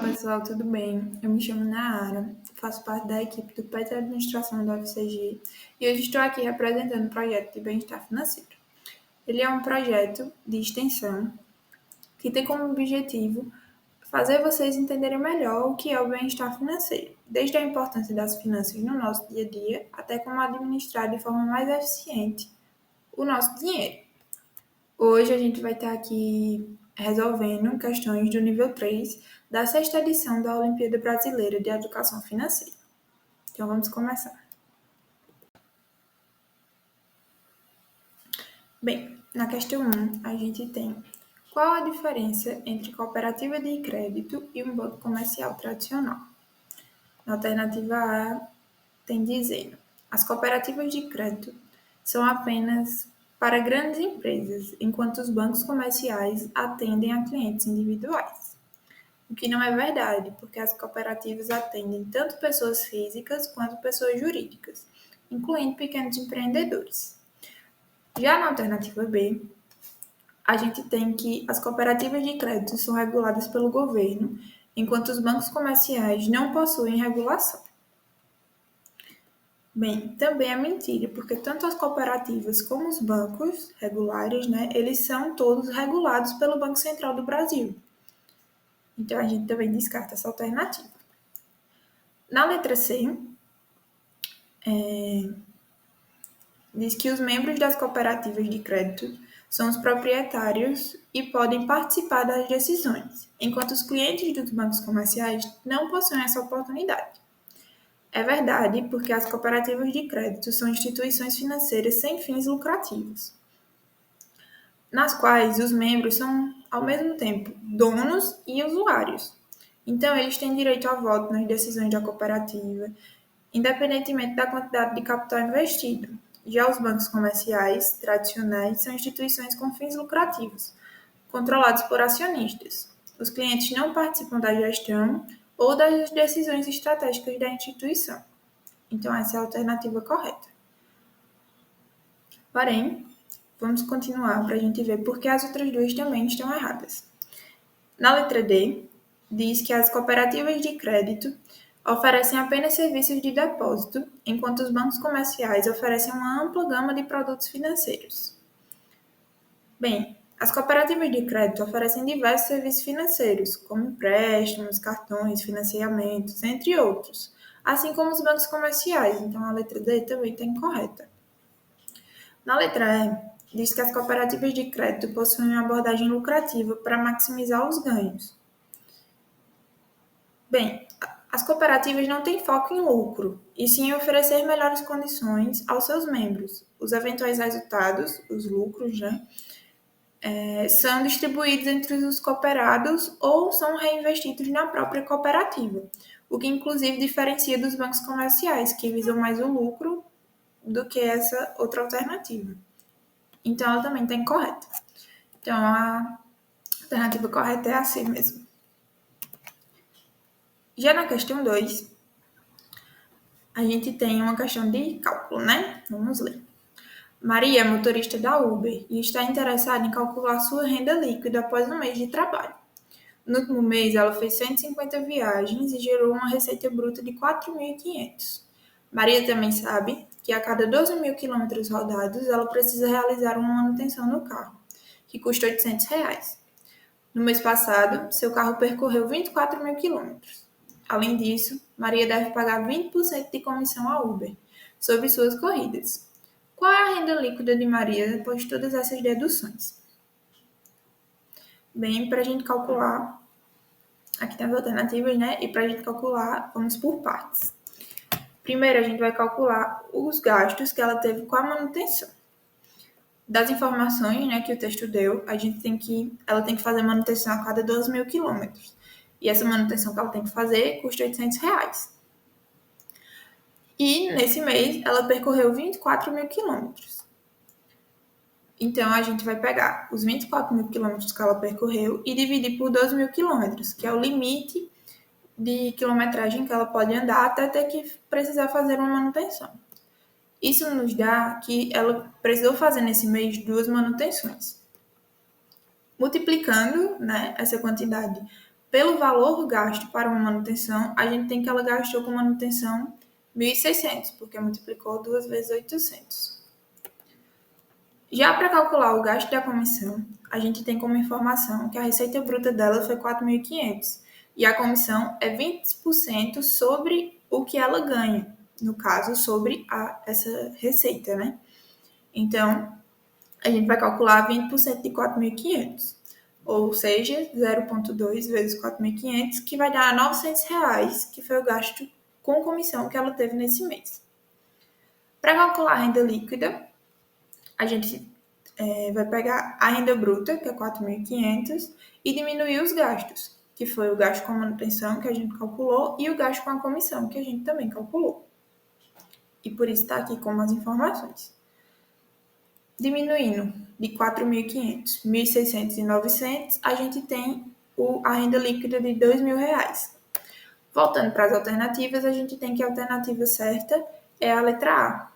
pessoal, tudo bem? Eu me chamo Naara, faço parte da equipe do PET Administração da UFCG e hoje estou aqui representando o projeto de bem-estar financeiro. Ele é um projeto de extensão que tem como objetivo fazer vocês entenderem melhor o que é o bem-estar financeiro, desde a importância das finanças no nosso dia a dia até como administrar de forma mais eficiente o nosso dinheiro. Hoje a gente vai estar aqui resolvendo questões do nível 3 da sexta edição da Olimpíada Brasileira de Educação Financeira. Então vamos começar. Bem, na questão 1, a gente tem: qual a diferença entre cooperativa de crédito e um banco comercial tradicional? Na alternativa A, tem dizendo: as cooperativas de crédito são apenas para grandes empresas, enquanto os bancos comerciais atendem a clientes individuais. O que não é verdade, porque as cooperativas atendem tanto pessoas físicas quanto pessoas jurídicas, incluindo pequenos empreendedores. Já na alternativa B, a gente tem que as cooperativas de crédito são reguladas pelo governo, enquanto os bancos comerciais não possuem regulação. Bem, também é mentira, porque tanto as cooperativas como os bancos regulares, eles são todos regulados pelo Banco Central do Brasil. Então, a gente também descarta essa alternativa. Na letra C, diz que os membros das cooperativas de crédito são os proprietários e podem participar das decisões, enquanto os clientes dos bancos comerciais não possuem essa oportunidade. É verdade, porque as cooperativas de crédito são instituições financeiras sem fins lucrativos, nas quais os membros são, ao mesmo tempo, donos e usuários. Então, eles têm direito a voto nas decisões da cooperativa, independentemente da quantidade de capital investido. Já os bancos comerciais tradicionais são instituições com fins lucrativos, controlados por acionistas. Os clientes não participam da gestão ou das decisões estratégicas da instituição. Então, essa é a alternativa correta. Porém, vamos continuar para a gente ver por que as outras duas também estão erradas. Na letra D, diz que as cooperativas de crédito oferecem apenas serviços de depósito, enquanto os bancos comerciais oferecem uma ampla gama de produtos financeiros. Bem, as cooperativas de crédito oferecem diversos serviços financeiros, como empréstimos, cartões, financiamentos, entre outros, assim como os bancos comerciais, então a letra D também está incorreta. Na letra E, diz que as cooperativas de crédito possuem uma abordagem lucrativa para maximizar os ganhos. Bem, as cooperativas não têm foco em lucro, e sim em oferecer melhores condições aos seus membros. Os eventuais resultados, os lucros, são distribuídos entre os cooperados ou são reinvestidos na própria cooperativa, o que inclusive diferencia dos bancos comerciais, que visam mais o lucro do que essa outra alternativa. Então, ela também está incorreta. Então, a alternativa correta é a C mesmo. Já na questão 2, a gente tem uma questão de cálculo, Vamos ler. Maria é motorista da Uber e está interessada em calcular sua renda líquida após um mês de trabalho. No último mês, ela fez 150 viagens e gerou uma receita bruta de 4.500. Maria também sabe que a cada 12.000 quilômetros rodados, ela precisa realizar uma manutenção no carro, que custa R$ 800. No mês passado, seu carro percorreu 24.000 quilômetros. Além disso, Maria deve pagar 20% de comissão à Uber sobre suas corridas. Qual é a renda líquida de Maria depois de todas essas deduções? Bem, para a gente calcular, aqui tem as alternativas, E para a gente calcular, vamos por partes. Primeiro, a gente vai calcular os gastos que ela teve com a manutenção. Das informações, que o texto deu, ela tem que fazer manutenção a cada 12.000 quilômetros. E essa manutenção que ela tem que fazer custa R$ 800. E nesse mês, ela percorreu 24.000 quilômetros. Então, a gente vai pegar os 24.000 quilômetros que ela percorreu e dividir por 12.000 quilômetros, que é o limite de quilometragem que ela pode andar até ter que precisar fazer uma manutenção. Isso nos dá que ela precisou fazer nesse mês 2 manutenções. Multiplicando essa quantidade pelo valor gasto para uma manutenção, a gente tem que ela gastou com manutenção 1.600, porque multiplicou 2 vezes 800. Já para calcular o gasto da comissão, a gente tem como informação que a receita bruta dela foi 4.500 e a comissão é 20% sobre o que ela ganha, no caso, sobre essa receita, né? Então, a gente vai calcular 20% de 4.500, ou seja, 0,2 vezes 4.500, que vai dar R$ 900, que foi o gasto com comissão que ela teve nesse mês. Para calcular a renda líquida, a gente vai pegar a renda bruta, que é 4.500, e diminuir os gastos, que foi o gasto com a manutenção, que a gente calculou, e o gasto com a comissão, que a gente também calculou. E por isso está aqui como as informações. Diminuindo de 4.500, 1.600 e 900, a gente tem a renda líquida de R$ 2.000. Voltando para as alternativas, a gente tem que a alternativa certa é a letra A.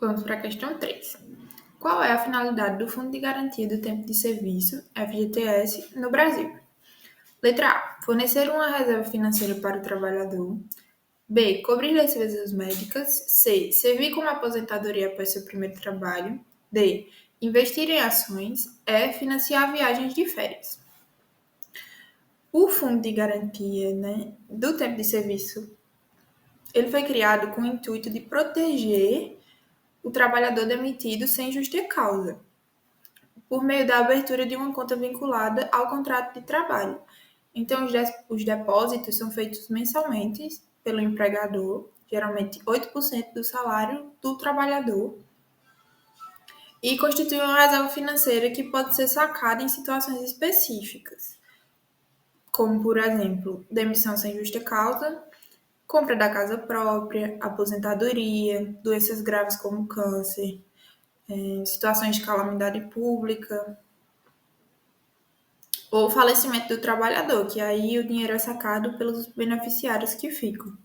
Vamos para a questão 3. Qual é a finalidade do Fundo de Garantia do Tempo de Serviço, FGTS, no Brasil? Letra A. Fornecer uma reserva financeira para o trabalhador. B. Cobrir despesas médicas. C. Servir como aposentadoria após seu primeiro trabalho. D. Investir em ações. E. Financiar viagens de férias. O Fundo de Garantia, do Tempo de Serviço, ele foi criado com o intuito de proteger o trabalhador demitido sem justa causa, por meio da abertura de uma conta vinculada ao contrato de trabalho. Então, os depósitos são feitos mensalmente pelo empregador, geralmente 8% do salário do trabalhador, e constitui uma reserva financeira que pode ser sacada em situações específicas, como, por exemplo, demissão sem justa causa, compra da casa própria, aposentadoria, doenças graves como câncer, situações de calamidade pública, ou falecimento do trabalhador, que aí o dinheiro é sacado pelos beneficiários que ficam.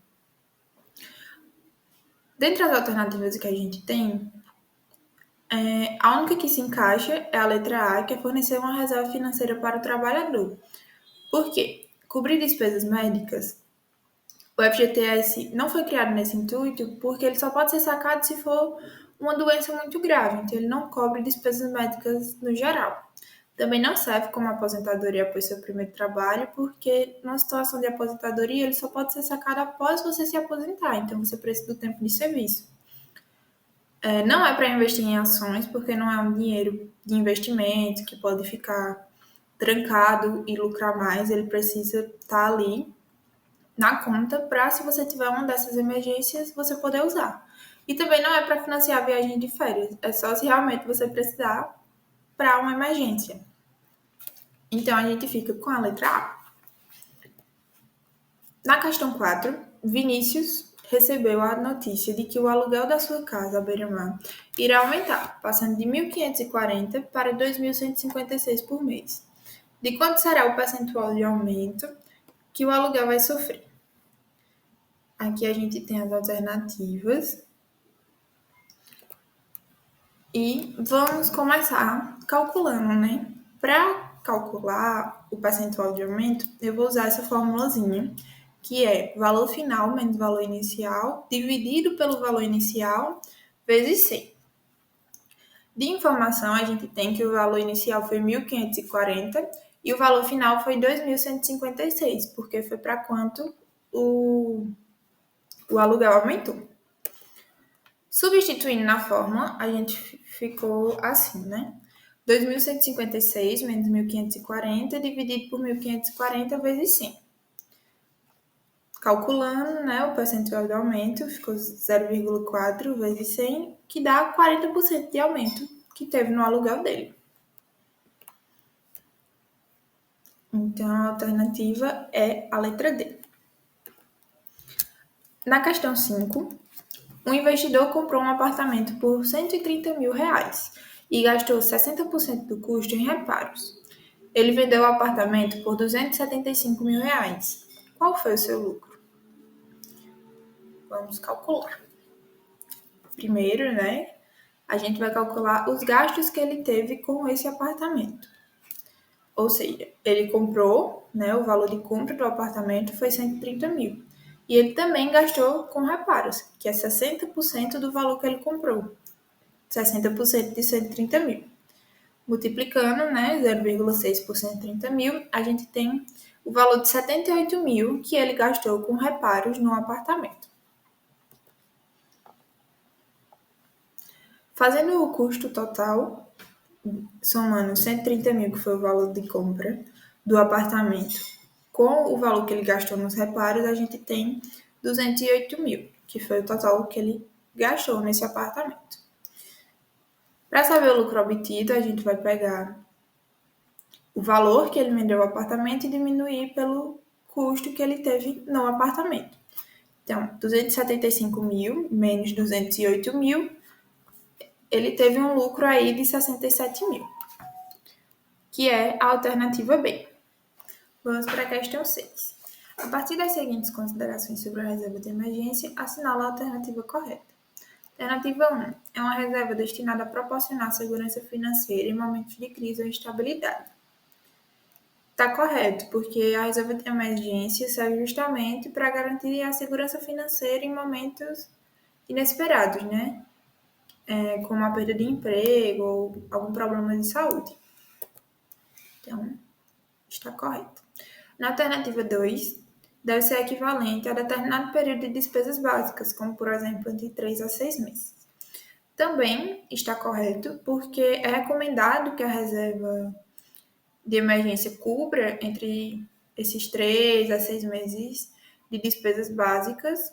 Dentre as alternativas que a gente tem, a única que se encaixa é a letra A, que é fornecer uma reserva financeira para o trabalhador. Por quê? Cobrir despesas médicas. O FGTS não foi criado nesse intuito porque ele só pode ser sacado se for uma doença muito grave, então ele não cobre despesas médicas no geral. Também não serve como aposentadoria após seu primeiro trabalho, porque numa situação de aposentadoria ele só pode ser sacado após você se aposentar, então você precisa do tempo de serviço. Não é para investir em ações, porque não é um dinheiro de investimento que pode ficar trancado e lucrar mais, ele precisa estar ali na conta para, se você tiver uma dessas emergências, você poder usar. E também não é para financiar a viagem de férias, é só se realmente você precisar para uma emergência. Então, a gente fica com a letra A. Na questão 4, Vinícius recebeu a notícia de que o aluguel da sua casa à beira-mar irá aumentar, passando de 1.540 para 2.156 por mês. De quanto será o percentual de aumento que o aluguel vai sofrer? Aqui a gente tem as alternativas. E vamos começar calculando, Para calcular o percentual de aumento, eu vou usar essa formulazinha, que é valor final menos valor inicial, dividido pelo valor inicial, vezes 100. De informação, a gente tem que o valor inicial foi 1.540 e o valor final foi 2.156, porque foi para quanto o aluguel aumentou. Substituindo na fórmula, a gente ficou assim, 2.156 menos 1.540 dividido por 1.540 vezes 100. Calculando, o percentual de aumento, ficou 0,4 vezes 100, que dá 40% de aumento que teve no aluguel dele. Então, a alternativa é a letra D. Na questão 5, um investidor comprou um apartamento por R$ 130 mil e gastou 60% do custo em reparos. Ele vendeu o apartamento por R$ 275 mil. Qual foi o seu lucro? Vamos calcular. Primeiro, a gente vai calcular os gastos que ele teve com esse apartamento. Ou seja, ele comprou, né, o valor de compra do apartamento foi 130 mil. E ele também gastou com reparos, que é 60% do valor que ele comprou. 60% de 130 mil. Multiplicando, né, 0,6 por 130 mil, a gente tem o valor de 78 mil que ele gastou com reparos no apartamento. Fazendo o custo total, somando 130 mil, que foi o valor de compra do apartamento, com o valor que ele gastou nos reparos, a gente tem 208 mil, que foi o total que ele gastou nesse apartamento. Para saber o lucro obtido, a gente vai pegar o valor que ele vendeu o apartamento e diminuir pelo custo que ele teve no apartamento. Então, 275 mil menos 208 mil, ele teve um lucro aí de 67 mil, que é a alternativa B. Vamos para a questão 6. A partir das seguintes considerações sobre a reserva de emergência, assinala a alternativa correta. Alternativa 1. É uma reserva destinada a proporcionar segurança financeira em momentos de crise ou instabilidade. Está correto, porque a reserva de emergência serve justamente para garantir a segurança financeira em momentos inesperados, né? Como a perda de emprego ou algum problema de saúde. Então, está correto. Na alternativa 2, deve ser equivalente a determinado período de despesas básicas, como, por exemplo, entre 3 a 6 meses. Também está correto, porque é recomendado que a reserva de emergência cubra entre esses 3 a 6 meses de despesas básicas,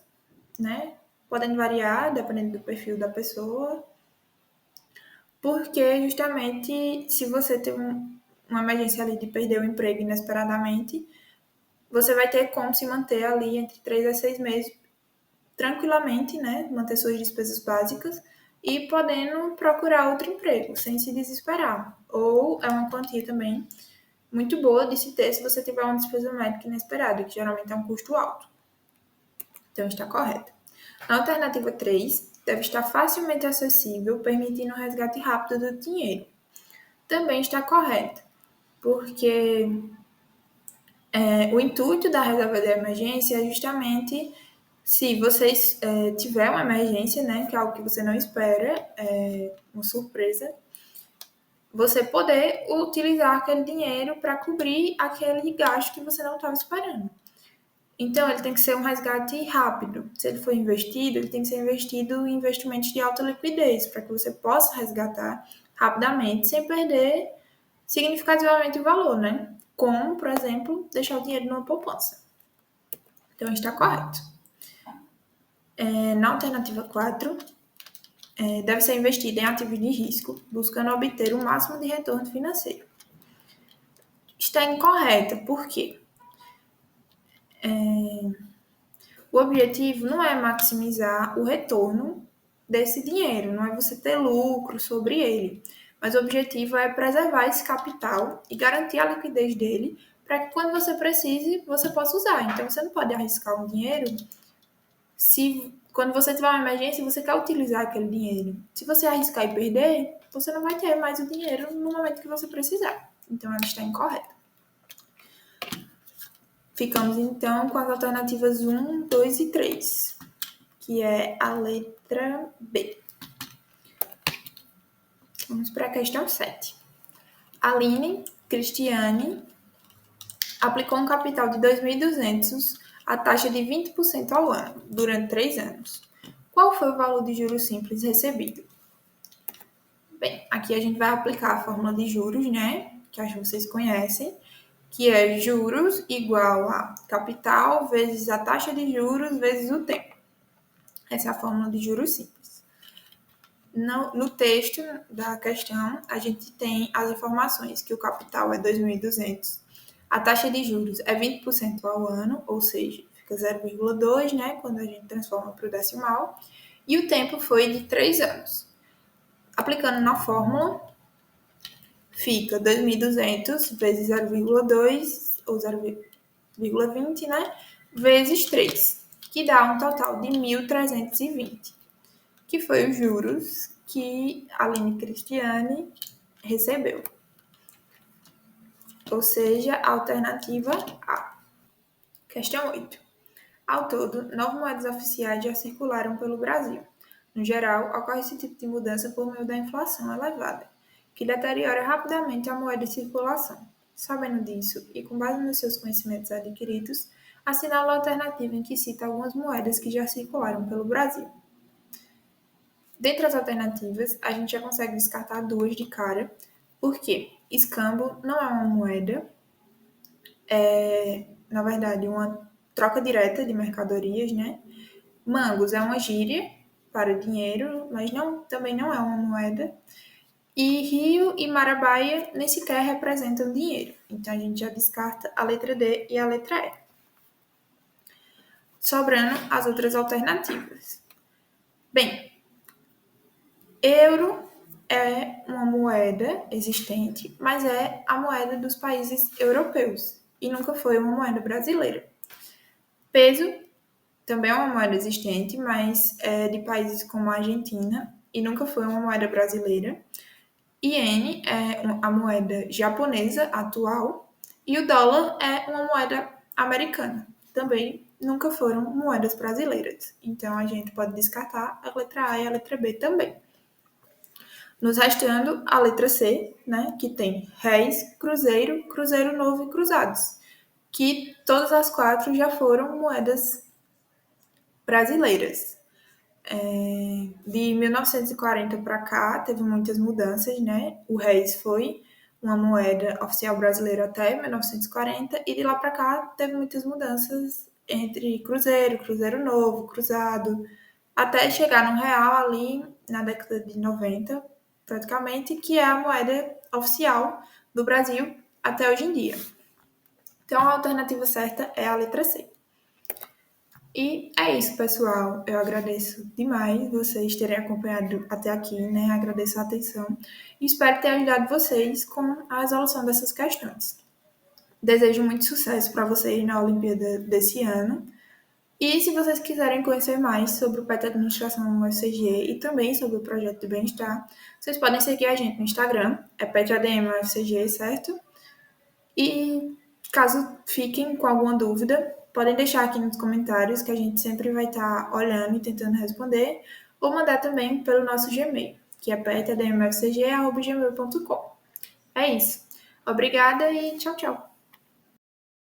né? Podem variar dependendo do perfil da pessoa, porque justamente se você tem uma emergência ali de perder o emprego inesperadamente, você vai ter como se manter ali entre 3 a 6 meses tranquilamente, né? Manter suas despesas básicas e podendo procurar outro emprego sem se desesperar. Ou é uma quantia também muito boa de se ter se você tiver uma despesa médica inesperada, que geralmente é um custo alto. Então está correto. Na alternativa 3, deve estar facilmente acessível, permitindo o resgate rápido do dinheiro. Também está correto, porque o intuito da reserva de emergência é justamente se você tiver uma emergência, né, que é algo que você não espera, uma surpresa, você poder utilizar aquele dinheiro para cobrir aquele gasto que você não estava esperando. Então, ele tem que ser um resgate rápido. Se ele for investido, ele tem que ser investido em investimentos de alta liquidez, para que você possa resgatar rapidamente, sem perder significativamente o valor, né? Como, por exemplo, deixar o dinheiro numa poupança. Então, está correto. Na alternativa 4, deve ser investido em ativos de risco, buscando obter o máximo de retorno financeiro. Está incorreta, por quê? O objetivo não é maximizar o retorno desse dinheiro, não é você ter lucro sobre ele, mas o objetivo é preservar esse capital e garantir a liquidez dele para que quando você precise, você possa usar. Então, você não pode arriscar um dinheiro se quando você tiver uma emergência, você quer utilizar aquele dinheiro. Se você arriscar e perder, você não vai ter mais o dinheiro no momento que você precisar. Então, ela está incorreta. Ficamos, então, com as alternativas 1, 2 e 3, que é a letra B. Vamos para a questão 7. Aline Cristiane aplicou um capital de 2.200 a taxa de 20% ao ano, durante 3 anos. Qual foi o valor de juros simples recebido? Bem, aqui a gente vai aplicar a fórmula de juros, né? Que acho que vocês conhecem, que é juros igual a capital vezes a taxa de juros vezes o tempo. Essa é a fórmula de juros simples. No texto da questão, a gente tem as informações que o capital é 2.200, a taxa de juros é 20% ao ano, ou seja, fica 0,2, né, quando a gente transforma para o decimal, e o tempo foi de 3 anos. Aplicando na fórmula, fica 2.200 vezes 0,2, ou 0,20, né, vezes 3, que dá um total de 1.320, que foi os juros que a Aline Cristiane recebeu. ou seja, a alternativa A. Questão 8. Ao todo, 9 moedas oficiais já circularam pelo Brasil. No geral, ocorre esse tipo de mudança por meio da inflação elevada, que deteriora rapidamente a moeda em circulação. Sabendo disso, e com base nos seus conhecimentos adquiridos, assinala a alternativa em que cita algumas moedas que já circularam pelo Brasil. Dentre as alternativas, a gente já consegue descartar duas de cara, porque escambo não é uma moeda, é, na verdade, uma troca direta de mercadorias, né? Mangos é uma gíria para dinheiro, mas também não é uma moeda. E Rio e Marabaia nem sequer representam dinheiro. Então a gente já descarta a letra D e a letra E. Sobrando as outras alternativas. Bem, euro é uma moeda existente, mas é a moeda dos países europeus e nunca foi uma moeda brasileira. Peso também é uma moeda existente, mas é de países como a Argentina e nunca foi uma moeda brasileira. Iene é a moeda japonesa atual e o dólar é uma moeda americana. Também nunca foram moedas brasileiras. Então a gente pode descartar a letra A e a letra B também. Nos restando a letra C, né, que tem réis, cruzeiro, cruzeiro novo e cruzados, que todas as quatro já foram moedas brasileiras. De 1940 para cá, teve muitas mudanças, né? O réis foi uma moeda oficial brasileira até 1940 e de lá para cá teve muitas mudanças entre cruzeiro, cruzeiro novo, cruzado, até chegar no real ali na década de 90, praticamente, que é a moeda oficial do Brasil até hoje em dia. Então a alternativa certa é a letra C. E é isso, pessoal. Eu agradeço demais vocês terem acompanhado até aqui, né? Agradeço a atenção e espero ter ajudado vocês com a resolução dessas questões. Desejo muito sucesso para vocês na Olimpíada desse ano. E se vocês quiserem conhecer mais sobre o PET Administração UFCG e também sobre o projeto de bem-estar, vocês podem seguir a gente no Instagram, é PETADM UFCG, certo? E caso fiquem com alguma dúvida, podem deixar aqui nos comentários que a gente sempre vai estar olhando e tentando responder, ou mandar também pelo nosso Gmail, que é petadmfcg@gmail.com. É isso. Obrigada e tchau, tchau.